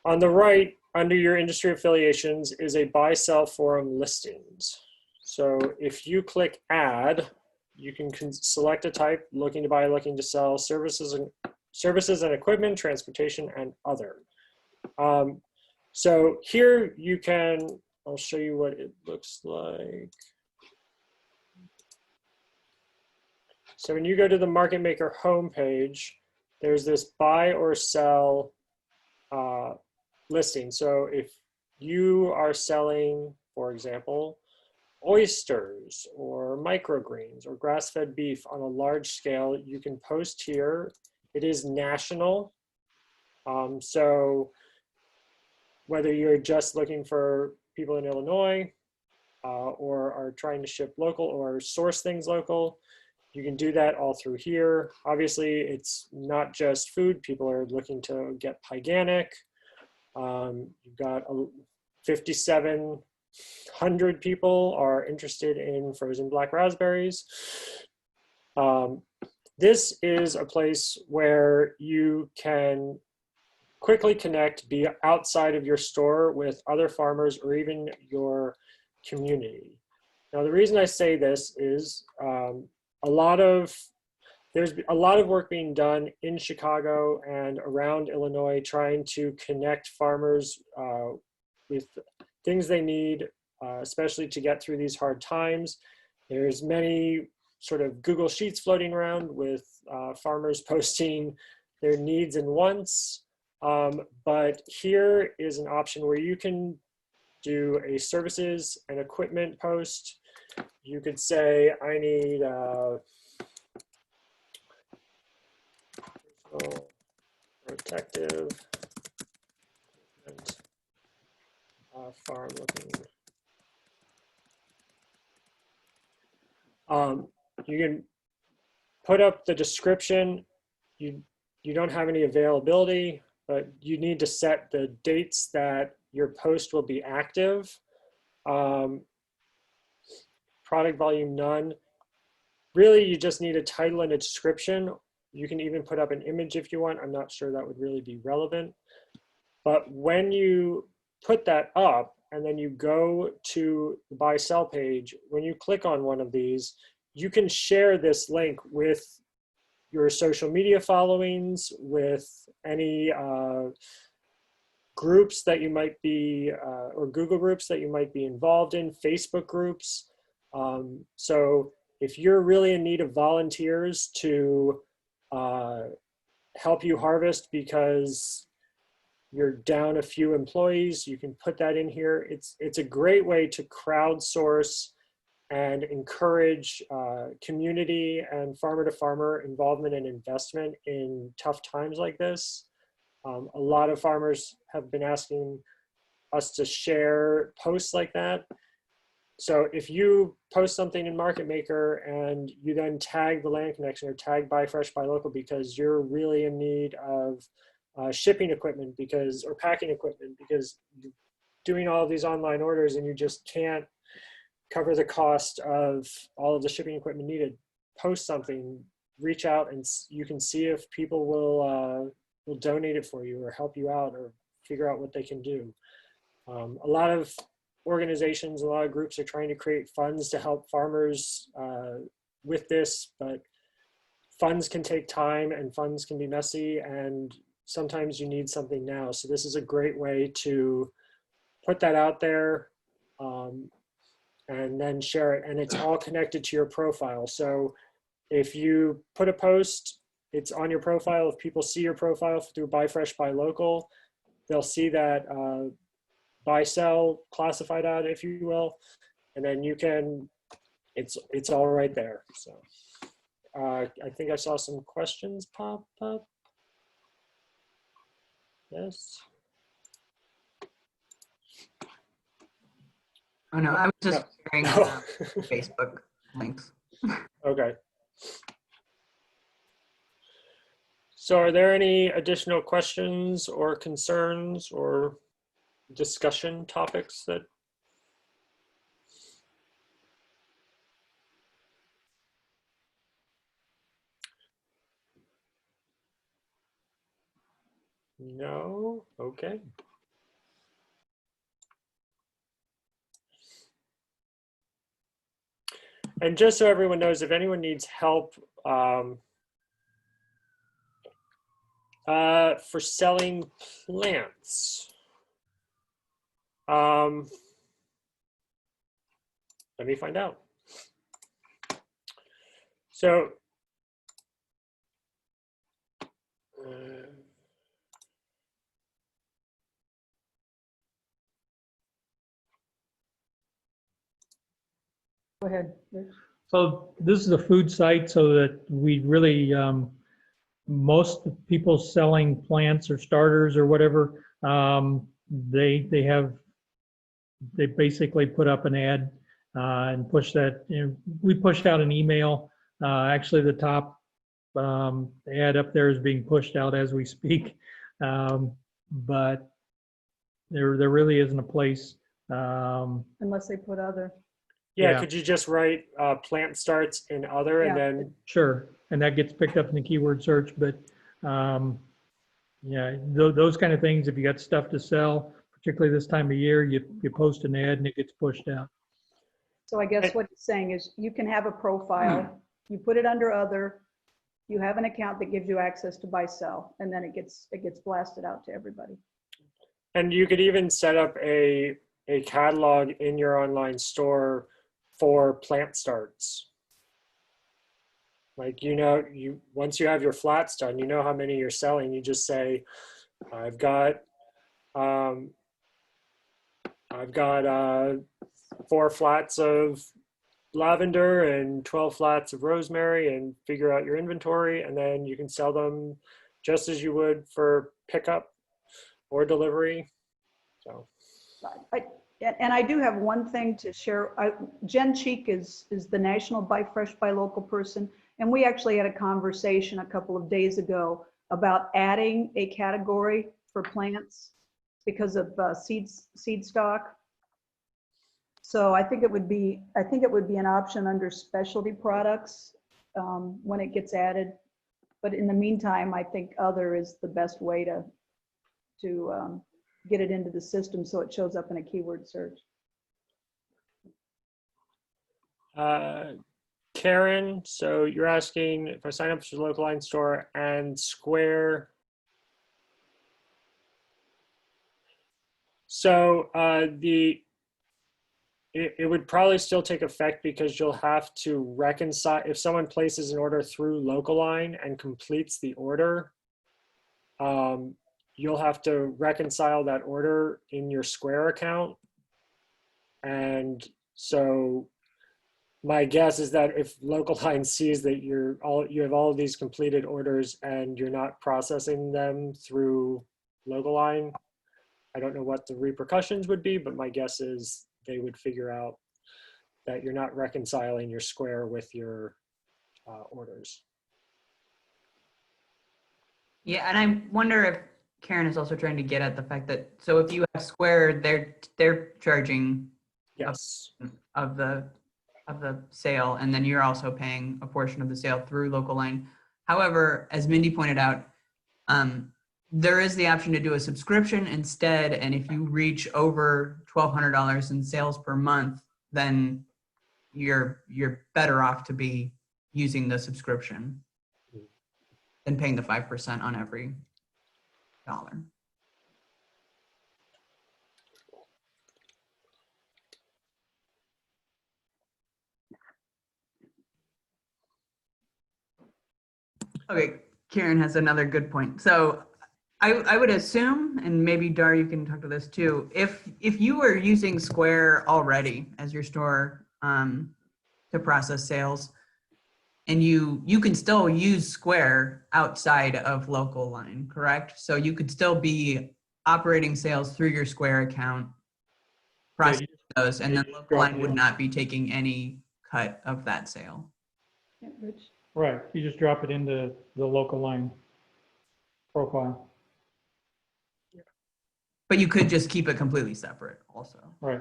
on the right under your industry affiliations is a buy sell forum listings. So if you click add, you can select a type: looking to buy, looking to sell, services and equipment, transportation, and other. So here you can, I'll show you what it looks like. So when you go to the MarketMaker homepage, there's this buy or sell listing. So if you are selling, for example, oysters or microgreens or grass-fed beef on a large scale, you can post here. It is national. So whether you're just looking for people in Illinois or are trying to ship local or source things local, you can do that all through here. Obviously, it's not just food. People are looking to get Pyganic. You've got 5,700 people are interested in frozen black raspberries. This is a place where you can quickly connect, be outside of your store with other farmers or even your community. Now, the reason I say this is there's a lot of work being done in Chicago and around Illinois trying to connect farmers with things they need, especially to get through these hard times. There's many sort of Google Sheets floating around with farmers posting their needs and wants. But here is an option where you can do a services and equipment post. You could say, I need protective and farm looking. You can put up the description. You don't have any availability, but you need to set the dates that your post will be active. Product volume none. Really, you just need a title and a description. You can even put up an image if you want. I'm not sure that would really be relevant. But when you put that up and then you go to the buy sell page, when you click on one of these, you can share this link with your social media followings, with any groups that you might be, or Google groups that you might be involved in, Facebook groups. So if you're really in need of volunteers to help you harvest because you're down a few employees, you can put that in here. It's a great way to crowdsource and encourage community and farmer to farmer involvement and investment in tough times like this. A lot of farmers have been asking us to share posts like that. So if you post something in MarketMaker and you then tag the Land Connection or tag Buy Fresh, Buy Local because you're really in need of shipping equipment or packing equipment because you're doing all of these online orders and you just can't cover the cost of all of the shipping equipment needed, post something, reach out, and you can see if people will donate it for you or help you out or figure out what they can do. A lot of organizations, a lot of groups are trying to create funds to help farmers with this, but funds can take time and funds can be messy, and sometimes you need something now. So this is a great way to put that out there and then share it, and it's all connected to your profile. So if you put a post it's on your profile. If people see your profile through Buy Fresh, Buy Local, they'll see that buy sell classified ad, if you will, and then you can, it's all right there. So I think I saw some questions pop up. Yes. Oh no, I was just sharing No. Facebook links. Okay. So are there any additional questions or concerns or discussion topics that? No? Okay. And just so everyone knows, if anyone needs help for selling plants, let me find out. So, Go ahead. So this is a food site, so that we really, most people selling plants or starters or whatever, they basically put up an ad and push that. We pushed out an email. Actually, the top ad up there is being pushed out as we speak, but there really isn't a place. Unless they put other. yeah, Yeah. could you just write plant starts in other and Yeah. then, Sure, and that gets picked up in the keyword search, but yeah, those kind of things, if you got stuff to sell, particularly this time of year, you post an ad and it gets pushed out. So I guess what it's saying is you can have a profile, you put it under other, you have an account that gives you access to buy sell, and then it gets blasted out to everybody. and you could even set up a catalog in your online store for plant starts. Like, once you have your flats done, you know how many you're selling. You just say, I've got 4 flats of lavender and 12 flats of rosemary, and figure out your inventory, and then you can sell them just as you would for pickup or delivery. So. And I do have one thing to share. Jen Cheek is the national Buy Fresh, Buy Local person. And we actually had a conversation a couple of days ago about adding a category for plants because of seed stock. So I think it would be an option under specialty products when it gets added. But in the meantime, I think other is the best way to get it into the system so it shows up in a keyword search. Karen, so you're asking if I sign up for the local line store and Square. So it would probably still take effect because you'll have to reconcile, if someone places an order through local line and completes the order, you'll have to reconcile that order in your Square account. And so my guess is that if local line sees that you have all of these completed orders and you're not processing them through local line, I don't know what the repercussions would be, but my guess is they would figure out that you're not reconciling your Square with your orders. Yeah, and I wonder if Karen is also trying to get at the fact that, so if you have Square, they're charging Yes. of the sale, and then you're also paying a portion of the sale through local line. However, as Mindy pointed out, there is the option to do a subscription instead, and if you reach over $1,200 in sales per month, then you're better off to be using the subscription than paying the 5% on every dollar. Okay, Karen has another good point. So I would assume, and maybe Dar, you can talk to this too, if you were using Square already as your store to process sales, and you can still use Square outside of local line, correct? So you could still be operating sales through your Square account, processing those, and then local line would not be taking any cut of that sale. Yeah, Rich? Right, you just drop it into the local line profile. But you could just keep it completely separate also. Right.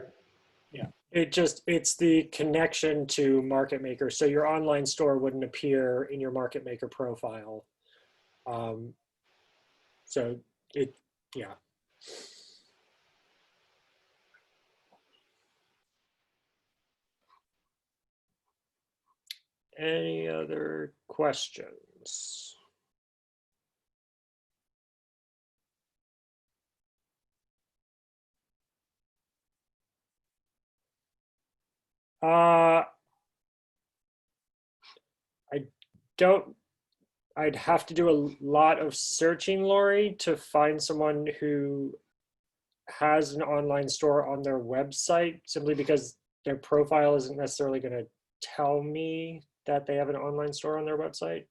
Yeah, it's the connection to MarketMaker. So your online store wouldn't appear in your MarketMaker profile. So yeah. Any other questions? I'd have to do a lot of searching, Lori, to find someone who has an online store on their website, simply because their profile isn't necessarily going to tell me that they have an online store on their website.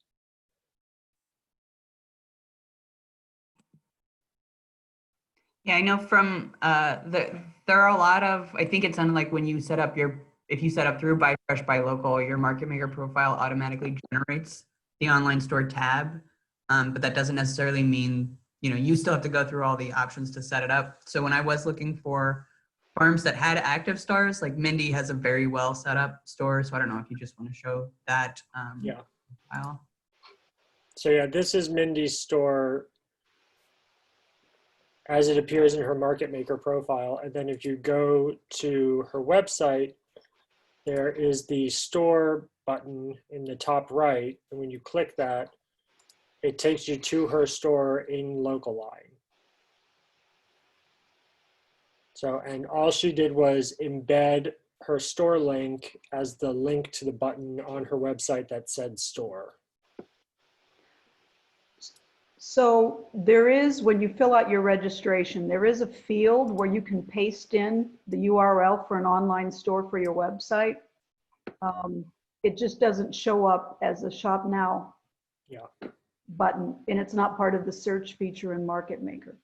Yeah, I know from there are a lot of, I think it's on like when you set up if you set up through Buy Fresh, Buy Local, your MarketMaker profile automatically generates the online store tab. But that doesn't necessarily mean, you still have to go through all the options to set it up. So when I was looking for farms that had active stores, like Mindy has a very well set up store. So I don't know if you just want to show that Yeah. file. So yeah, this is Mindy's store as it appears in her MarketMaker profile. And then if you go to her website, there is the store button in the top right. And when you click that, it takes you to her store in local line. So, and all she did was embed her store link as the link to the button on her website that said store. So there is, when you fill out your registration, there is a field where you can paste in the URL for an online store for your website. It just doesn't show up as a Shop Now button, and it's not part of the search feature in MarketMaker.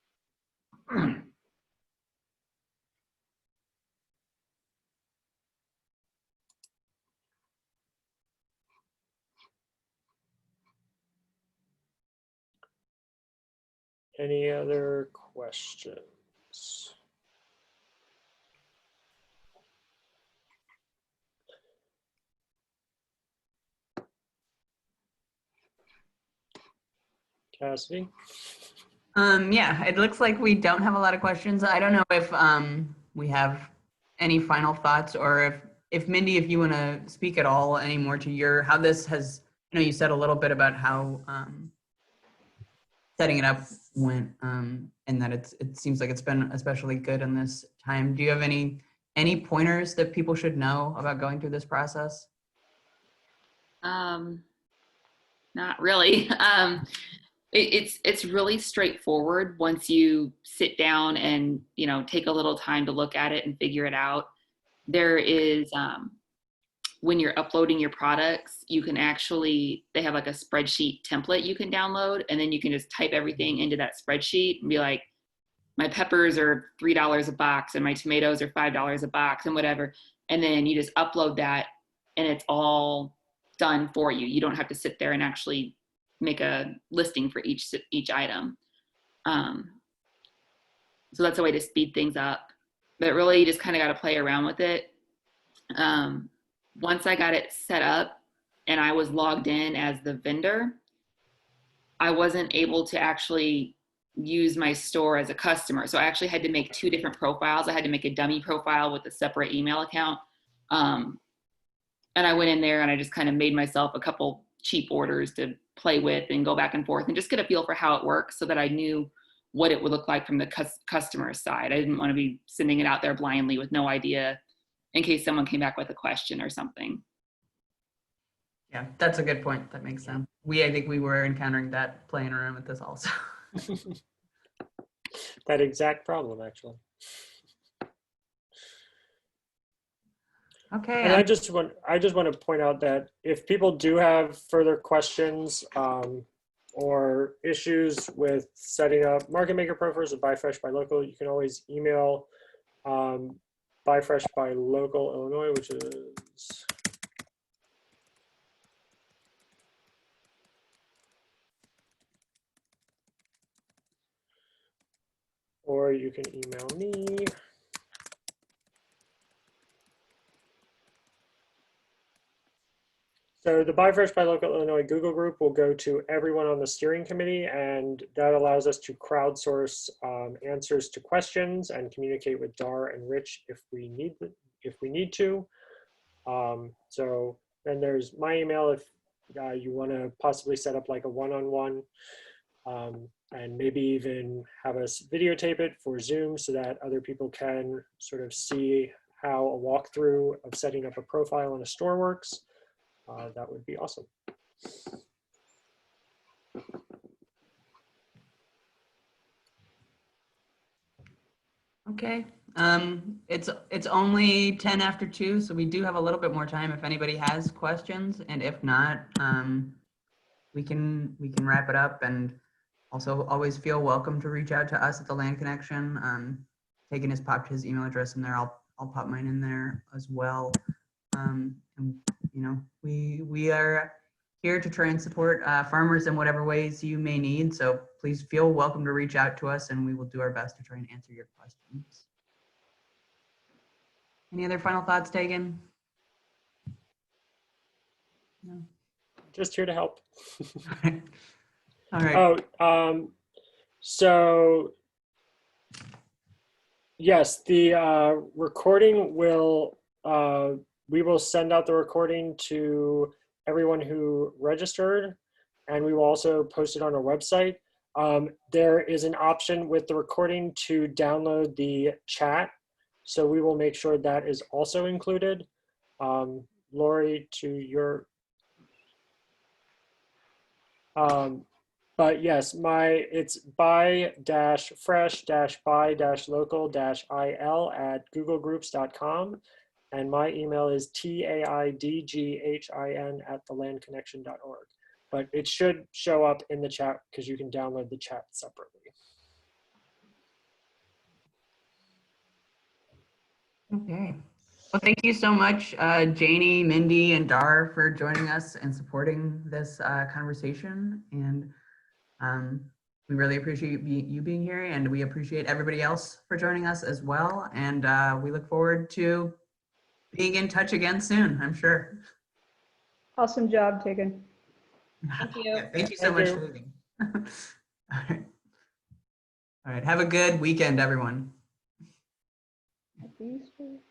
Any other questions? Cassidy? Yeah, it looks like we don't have a lot of questions. I don't know if we have any final thoughts, or if Mindy, if you want to speak at all anymore to how this has, you said a little bit about how setting it up went, and that it seems like it's been especially good in this time. Do you have any pointers that people should know about going through this process? Not really. It's really straightforward once you sit down and take a little time to look at it and figure it out. There is when you're uploading your products, you can they have like a spreadsheet template you can download, and then you can just type everything into that spreadsheet and be like, my peppers are $3 a box and my tomatoes are $5 a box and whatever, and then you just upload that and it's all done for you. You don't have to sit there and actually make a listing for each item. So that's a way to speed things up, but really you just kind of got to play around with it. Once I got it set up and I was logged in as the vendor, I wasn't able to actually use my store as a customer. So I actually had to make 2 different profiles. I had to make a dummy profile with a separate email account. And I went in there and I just kind of made myself a couple cheap orders to play with and go back and forth and just get a feel for how it works, so that I knew what it would look like from the customer side. I didn't want to be sending it out there blindly with no idea in case someone came back with a question or something. Yeah, that's a good point. That makes sense. I think we were encountering that playing around with this also. That exact problem, actually. Okay. And I just want to point out that if people do have further questions or issues with setting up MarketMaker profiles or Buy Fresh Buy Local, you can always email Buy Fresh Buy Local Illinois, which is or you can email me. So the Buy Fresh Buy Local Illinois Google group will go to everyone on the steering committee, and that allows us to crowdsource answers to questions and communicate with Dar and Rich if we need to. So then there's my email if you want to possibly set up like a one-on-one and maybe even have us videotape it for Zoom so that other people can sort of see how a walkthrough of setting up a profile in a store works. That would be awesome. Okay. It's only 10 after 2, so we do have a little bit more time if anybody has questions, and if not, we can wrap it up. And also always feel welcome to reach out to us at the Land Connection. Tegan has popped his email address in there. I'll pop mine in there as well. And you know, we are here to try and support farmers in whatever ways you may need. So please feel welcome to reach out to us, and we will do our best to try and answer your questions. Any other final thoughts, Tegan? No. Just here to help. All right. Oh, so yes, the recording will, we will send out the recording to everyone who registered, and we will also post it on our website. There is an option with the recording to download the chat, so we will make sure that is also included. Lori, to your, but yes, it's buy-fresh-buy-local-il@googlegroups.com. And my email is taidghin@thelandconnection.org. But it should show up in the chat because you can download the chat separately. Okay. Well, thank you so much, Janie, Mindy, and Dar for joining us and supporting this conversation. And we really appreciate you being here, and we appreciate everybody else for joining us as well. And we look forward to being in touch again soon, I'm sure. Awesome job, Tegan. Thank you. Yeah, thank you so Thank much you. for leaving. All right. All right. Have a good weekend, everyone. Happy Easter.